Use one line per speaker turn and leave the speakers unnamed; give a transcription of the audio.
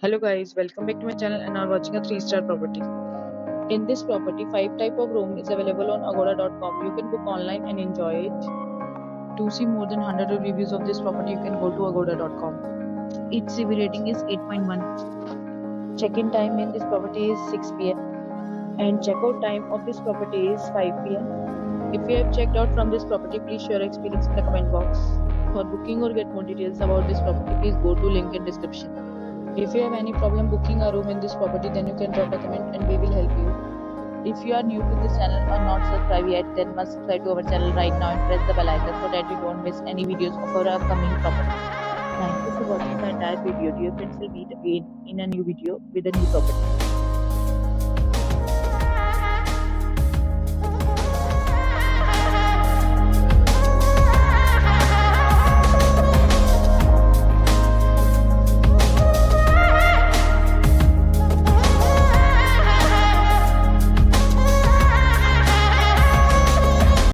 Hello guys, welcome back to my channel and are watching a 3-star property. In this property, 5 type of room is available on agoda.com. You can book online and enjoy it. To see more than 100 reviews of this property, you can go to agoda.com. Its CV rating is 8.1. Check-in time in this property is 6 p.m. and check-out time of this property is 5 p.m. If you have checked out from this property, please share your experience in the comment box. For booking or get more details about this property, please go to link in description. If you have any problem booking a room in this property, then you can drop a comment and we will help you. If you are new to this channel or not subscribed yet, then must subscribe to our channel right now and press the bell icon so that you don't miss any videos of our upcoming property. Thank you for watching the entire video. Dear friends, will meet again in a new video with a new property.